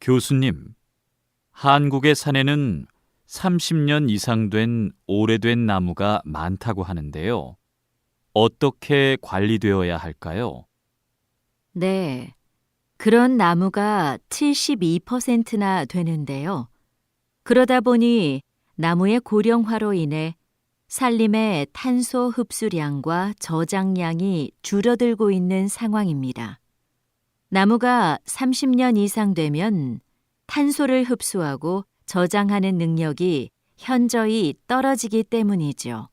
교수님, 한국의 산에는 30년 이상 된 오래된 나무가 많다고 하는데요. 어떻게 관리되어야 할까요? 네, 그런 나무가 72%나 되는데요. 그러다 보니 나무의 고령화로 인해 산림의 탄소 흡수량과 저장량이 줄어들고 있는 상황입니다. 나무가 30년 이상 되면 탄소를 흡수하고 저장하는 능력이 현저히 떨어지기 때문이죠.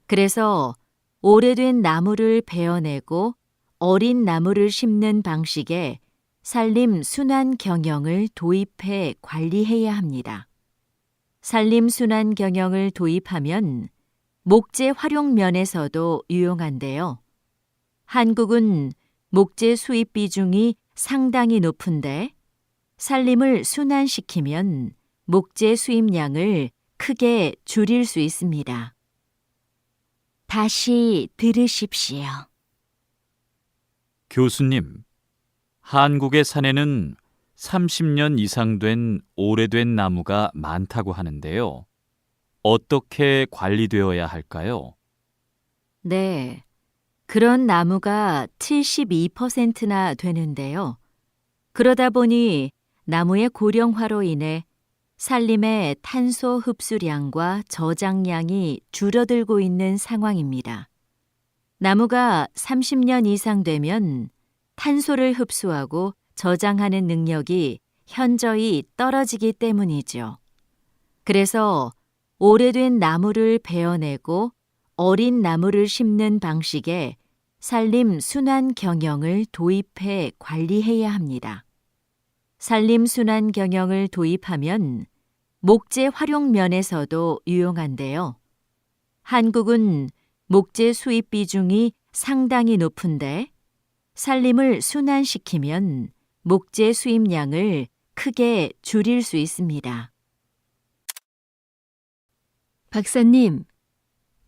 그래서 오래된 나무를 베어내고 어린 나무를 심는 방식의 산림 순환 경영을 도입해 관리해야 합니다. 산림 순환 경영을 도입하면 목재 활용 면에서도 유용한데요. 한국은 목재 수입 비중이 상당히 높은데 산림을 순환시키면 목재 수입량을 크게 줄일 수 있습니다. 다시 들으십시오. 교수님, 한국의 산에는 30년 이상 된 오래된 나무가 많다고 하는데요. 어떻게 관리되어야 할까요? 네, 그런 나무가 72%나 되는데요. 그러다 보니 나무의 고령화로 인해 산림의 탄소 흡수량과 저장량이 줄어들고 있는 상황입니다. 나무가 30년 이상 되면 탄소를 흡수하고 저장하는 능력이 현저히 떨어지기 때문이죠. 그래서 오래된 나무를 베어내고 어린 나무를 심는 방식의 산림 순환 경영을 도입해 관리해야 합니다. 산림 순환 경영을 도입하면 목재 활용 면에서도 유용한데요. 한국은 목재 수입 비중이 상당히 높은데 산림을 순환시키면 목재 수입량을 크게 줄일 수 있습니다. 박사님,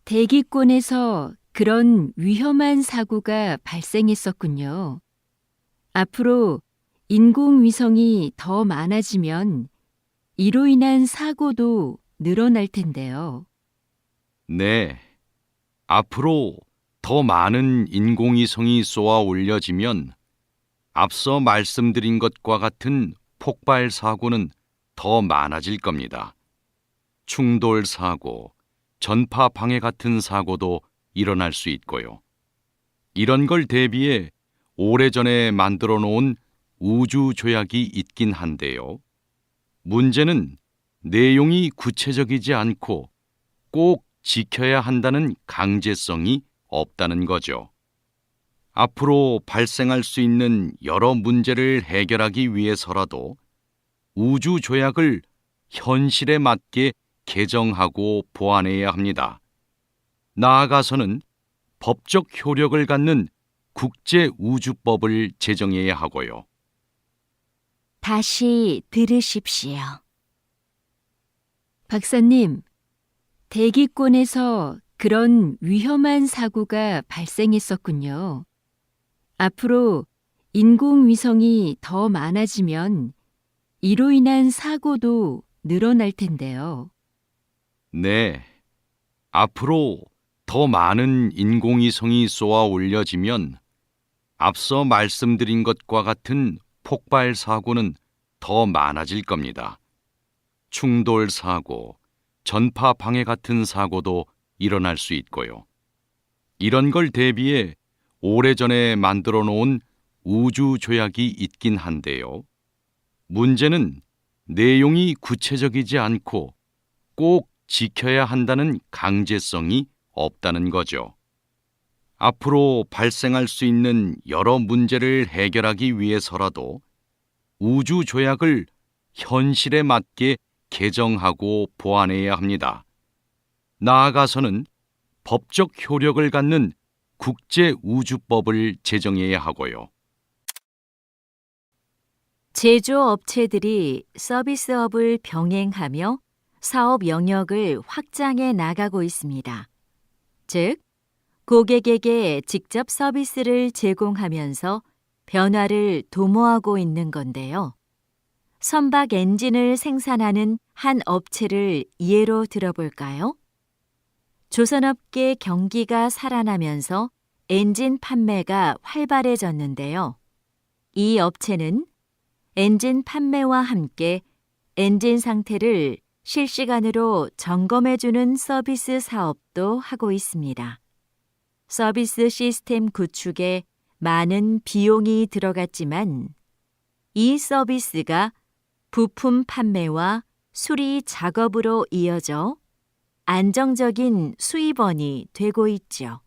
대기권에서 그런 위험한 사고가 발생했었군요. 앞으로 인공위성이 더 많아지면 이로 인한 사고도 늘어날 텐데요. 네, 앞으로 더 많은 인공위성이 쏘아 올려지면 앞서 말씀드린 것과 같은 폭발 사고는 더 많아질 겁니다. 충돌 사고, 전파 방해 같은 사고도 일어날 수 있고요. 이런 걸 대비해 오래전에 만들어 놓은 우주 조약이 있긴 한데요. 문제는 내용이 구체적이지 않고 꼭 지켜야 한다는 강제성이 없다는 거죠. 앞으로 발생할 수 있는 여러 문제를 해결하기 위해서라도 우주 조약을 현실에 맞게 개정하고 보완해야 합니다. 나아가서는 법적 효력을 갖는 국제우주법을 제정해야 하고요. 다시 들으십시오. 박사님, 대기권에서 그런 위험한 사고가 발생했었군요. 앞으로 인공위성이 더 많아지면 이로 인한 사고도 늘어날 텐데요. 네, 앞으로 더 많은 인공위성이 쏘아 올려지면 앞서 말씀드린 것과 같은 폭발 사고는 더 많아질 겁니다. 충돌 사고, 전파 방해 같은 사고도 일어날 수 있고요. 이런 걸 대비해 오래전에 만들어 놓은 우주 조약이 있긴 한데요. 문제는 내용이 구체적이지 않고 꼭 지켜야 한다는 강제성이 없다는 거죠. 앞으로 발생할 수 있는 여러 문제를 해결하기 위해서라도 우주 조약을 현실에 맞게 개정하고 보완해야 합니다. 나아가서는 법적 효력을 갖는 국제우주법을 제정해야 하고요. 제조업체들이 서비스업을 병행하며 사업 영역을 확장해 나가고 있습니다. 즉, 고객에게 직접 서비스를 제공하면서 변화를 도모하고 있는 건데요. 선박 엔진을 생산하는 한 업체를 예로 들어볼까요? 조선업계 경기가 살아나면서 엔진 판매가 활발해졌는데요. 이 업체는 엔진 판매와 함께 엔진 상태를 실시간으로 점검해주는 서비스 사업도 하고 있습니다. 서비스 시스템 구축에 많은 비용이 들어갔지만 이 서비스가 부품 판매와 수리 작업으로 이어져 안정적인 수입원이 되고 있죠.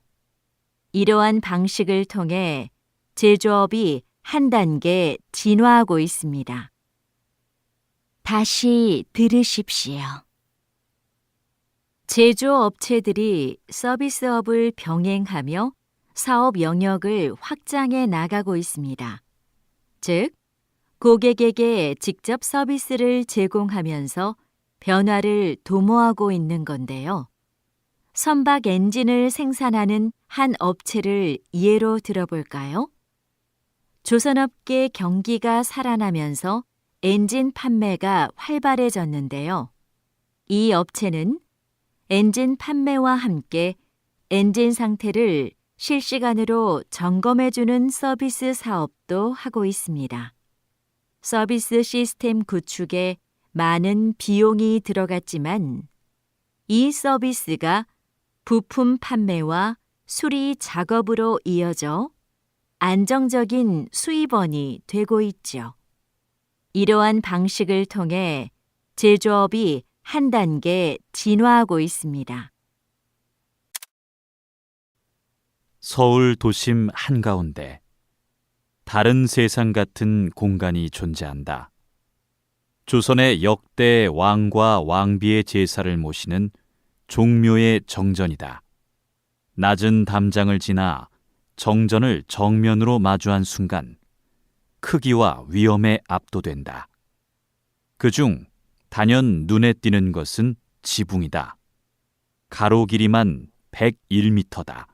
이러한 방식을 통해 제조업이 한 단계 진화하고 있습니다. 다시 들으십시오. 제조업체들이 서비스업을 병행하며 사업 영역을 확장해 나가고 있습니다. 즉, 고객에게 직접 서비스를 제공하면서 변화를 도모하고 있는 건데요. 선박 엔진을 생산하는 한 업체를 예로 들어볼까요? 조선업계 경기가 살아나면서 엔진 판매가 활발해졌는데요. 이 업체는 엔진 판매와 함께 엔진 상태를 실시간으로 점검해주는 서비스 사업도 하고 있습니다. 서비스 시스템 구축에 많은 비용이 들어갔지만 이 서비스가 부품 판매와 수리 작업으로 이어져 안정적인 수입원이 되고 있죠. 이러한 방식을 통해 제조업이 한 단계 진화하고 있습니다. 서울 도심 한가운데 다른 세상 같은 공간이 존재한다. 조선의 역대 왕과 왕비의 제사를 모시는 종묘의 정전이다. 낮은 담장을 지나 정전을 정면으로 마주한 순간 크기와 위험에 압도된다. 그중 단연 눈에 띄는 것은 지붕이다. 가로 길이만 101m다.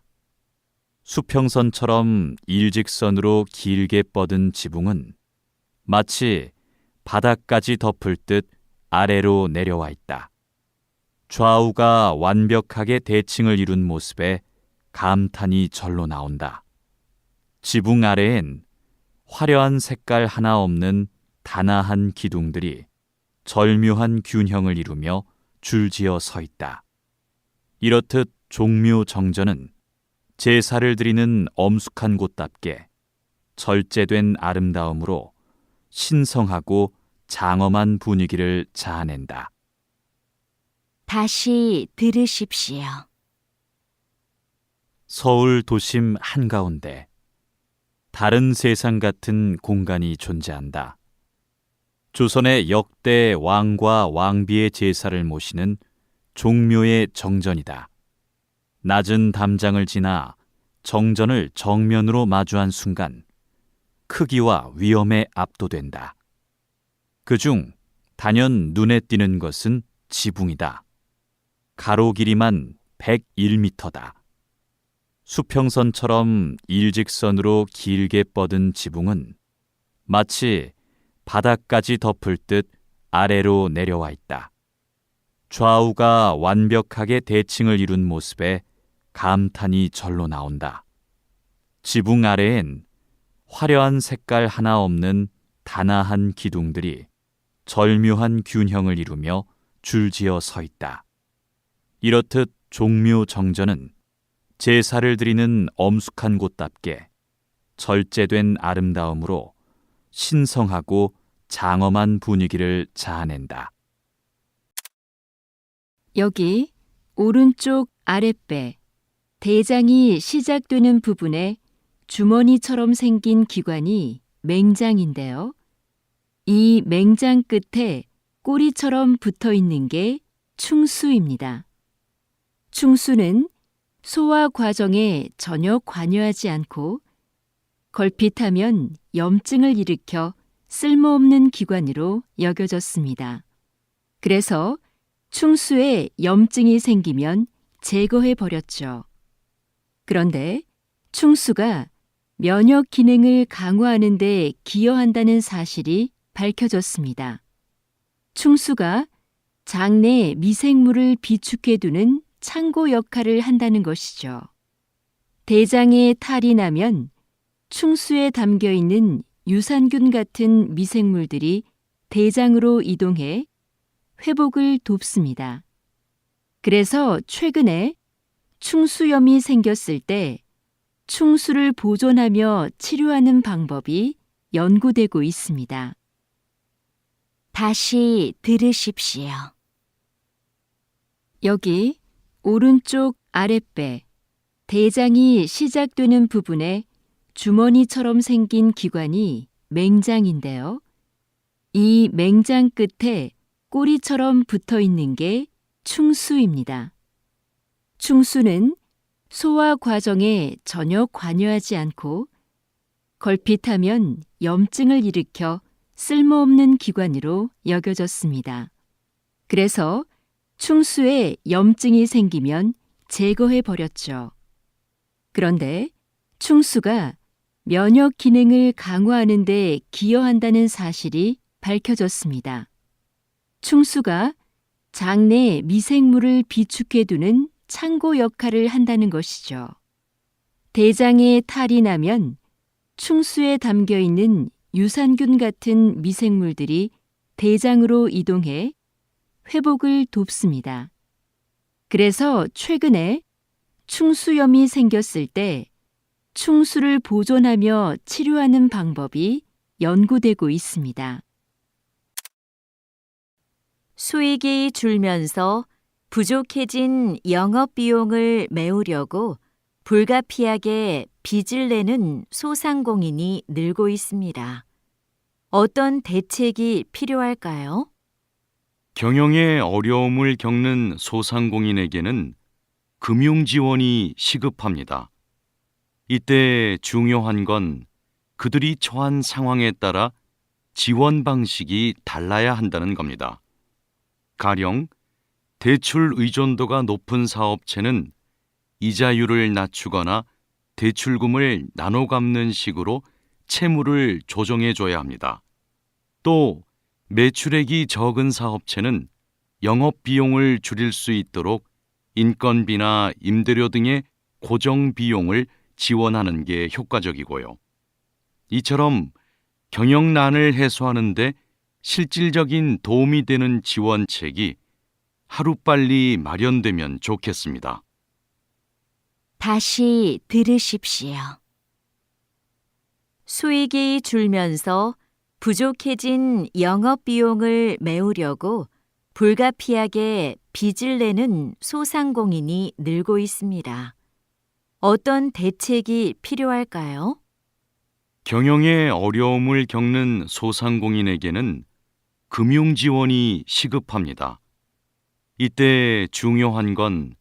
수평선처럼 일직선으로 길게 뻗은 지붕은 마치 바닥까지 덮을 듯 아래로 내려와 있다. 좌우가 완벽하게 대칭을 이룬 모습에 감탄이 절로 나온다. 지붕 아래엔 화려한 색깔 하나 없는 단아한 기둥들이 절묘한 균형을 이루며 줄지어 서 있다. 이렇듯 종묘 정전은 제사를 드리는 엄숙한 곳답게 절제된 아름다움으로 신성하고 장엄한 분위기를 자아낸다. 다시 들으십시오. 서울 도심 한가운데 다른 세상 같은 공간이 존재한다. 조선의 역대 왕과 왕비의 제사를 모시는 종묘의 정전이다. 낮은 담장을 지나 정전을 정면으로 마주한 순간 크기와 위험에 압도된다. 그중 단연 눈에 띄는 것은 지붕이다. 가로 길이만 101m다. 수평선처럼 일직선으로 길게 뻗은 지붕은 마치 바닥까지 덮을 듯 아래로 내려와 있다. 좌우가 완벽하게 대칭을 이룬 모습에 감탄이 절로 나온다. 지붕 아래엔 화려한 색깔 하나 없는 단아한 기둥들이 절묘한 균형을 이루며 줄지어 서 있다. 이렇듯 종묘 정전은 제사를 드리는 엄숙한 곳답게 절제된 아름다움으로 신성하고 장엄한 분위기를 자아낸다. 여기 오른쪽 아랫배, 대장이 시작되는 부분에 주머니처럼 생긴 기관이 맹장인데요. 이 맹장 끝에 꼬리처럼 붙어 있는 게 충수입니다. 충수는 소화 과정에 전혀 관여하지 않고 걸핏하면 염증을 일으켜 쓸모없는 기관으로 여겨졌습니다. 그래서 충수에 염증이 생기면 제거해 버렸죠. 그런데 충수가 면역 기능을 강화하는 데 기여한다는 사실이 밝혀졌습니다. 충수가 장내 미생물을 비축해두는 창고 역할을 한다는 것이죠. 대장에 탈이 나면 충수에 담겨있는 유산균 같은 미생물들이 대장으로 이동해 회복을 돕습니다. 그래서 최근에 충수염이 생겼을 때 충수를 보존하며 치료하는 방법이 연구되고 있습니다. 다시 들으십시오. 여기 오른쪽 아랫배, 대장이 시작되는 부분에 주머니처럼 생긴 기관이 맹장인데요. 이 맹장 끝에 꼬리처럼 붙어 있는 게 충수입니다. 충수는 소화 과정에 전혀 관여하지 않고 걸핏하면 염증을 일으켜 쓸모없는 기관으로 여겨졌습니다. 그래서 충수에 염증이 생기면 제거해 버렸죠. 그런데 충수가 면역 기능을 강화하는 데 기여한다는 사실이 밝혀졌습니다. 충수가 장내 미생물을 비축해두는 창고 역할을 한다는 것이죠. 대장에 탈이 나면 충수에 담겨있는 유산균 같은 미생물들이 대장으로 이동해 회복을 돕습니다. 그래서 최근에 충수염이 생겼을 때 충수를 보존하며 치료하는 방법이 연구되고 있습니다. 수익이 줄면서 부족해진 영업비용을 메우려고 불가피하게 빚을 내는 소상공인이 늘고 있습니다. 어떤 대책이 필요할까요? 경영에 어려움을 겪는 소상공인에게는 금융 지원이 시급합니다. 이때 중요한 건 그들이 처한 상황에 따라 지원 방식이 달라야 한다는 겁니다. 가령 대출 의존도가 높은 사업체는 이자율을 낮추거나 대출금을 나눠 갚는 식으로 채무를 조정해 줘야 합니다. 또 매출액이 적은 사업체는 영업 비용을 줄일 수 있도록 인건비나 임대료 등의 고정 비용을 지원하는 게 효과적이고요. 이처럼 경영난을 해소하는 데 실질적인 도움이 되는 지원책이 하루빨리 마련되면 좋겠습니다. 다시 들으십시오. 수익이 줄면서 부족해진 영업비용을 메우려고 불가피하게 빚을 내는 소상공인이 늘고 있습니다. 어떤 대책이 필요할까요? 경영에 어려움을 겪는 소상공인에게는 금융 지원이 시급합니다. 이때 중요한 건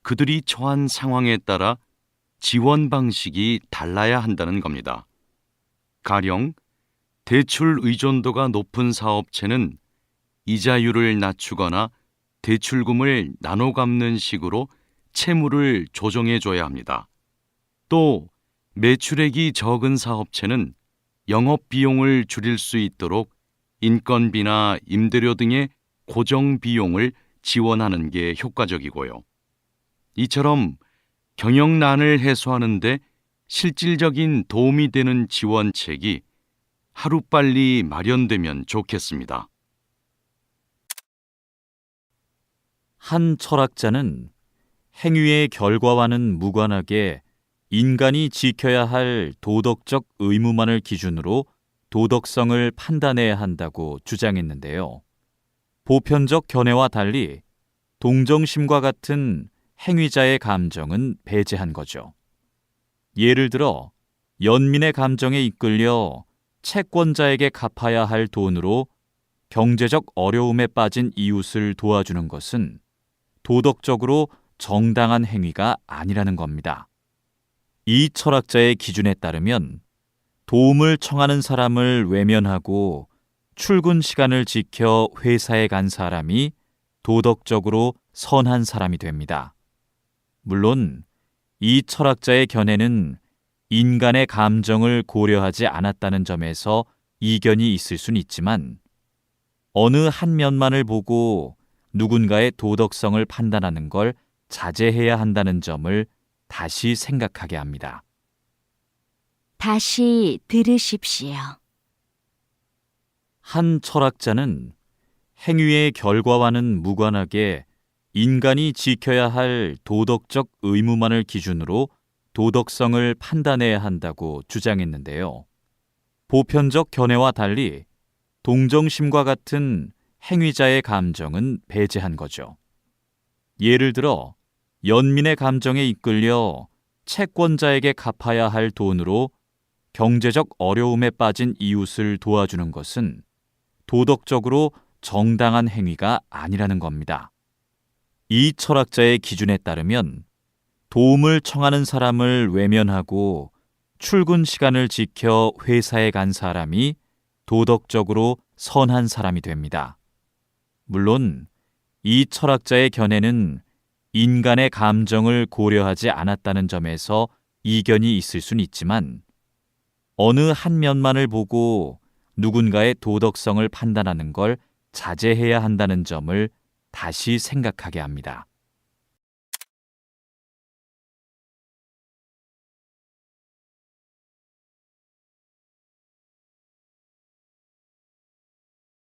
그들이 처한 상황에 따라 지원 방식이 달라야 한다는 겁니다. 가령 대출 의존도가 높은 사업체는 이자율을 낮추거나 대출금을 나눠 갚는 식으로 채무를 조정해 줘야 합니다. 또 매출액이 적은 사업체는 영업 비용을 줄일 수 있도록 인건비나 임대료 등의 고정 비용을 지원하는 게 효과적이고요. 이처럼 경영난을 해소하는 데 실질적인 도움이 되는 지원책이 하루빨리 마련되면 좋겠습니다. 한 철학자는 행위의 결과와는 무관하게 인간이 지켜야 할 도덕적 의무만을 기준으로 도덕성을 판단해야 한다고 주장했는데요. 보편적 견해와 달리 동정심과 같은 행위자의 감정은 배제한 거죠. 예를 들어 연민의 감정에 이끌려 채권자에게 갚아야 할 돈으로 경제적 어려움에 빠진 이웃을 도와주는 것은 도덕적으로 정당한 행위가 아니라는 겁니다. 이 철학자의 기준에 따르면 도움을 청하는 사람을 외면하고 출근 시간을 지켜 회사에 간 사람이 도덕적으로 선한 사람이 됩니다. 물론 이 철학자의 견해는 인간의 감정을 고려하지 않았다는 점에서 이견이 있을 순 있지만 어느 한 면만을 보고 누군가의 도덕성을 판단하는 걸 자제해야 한다는 점을 다시 생각하게 합니다. 다시 들으십시오. 한 철학자는 행위의 결과와는 무관하게 인간이 지켜야 할 도덕적 의무만을 기준으로 도덕성을 판단해야 한다고 주장했는데요. 보편적 견해와 달리 동정심과 같은 행위자의 감정은 배제한 거죠. 예를 들어 연민의 감정에 이끌려 채권자에게 갚아야 할 돈으로 경제적 어려움에 빠진 이웃을 도와주는 것은 도덕적으로 정당한 행위가 아니라는 겁니다. 이 철학자의 기준에 따르면 도움을 청하는 사람을 외면하고 출근 시간을 지켜 회사에 간 사람이 도덕적으로 선한 사람이 됩니다. 물론 이 철학자의 견해는 인간의 감정을 고려하지 않았다는 점에서 이견이 있을 순 있지만 어느 한 면만을 보고 누군가의 도덕성을 판단하는 걸 자제해야 한다는 점을 다시 생각하게 합니다.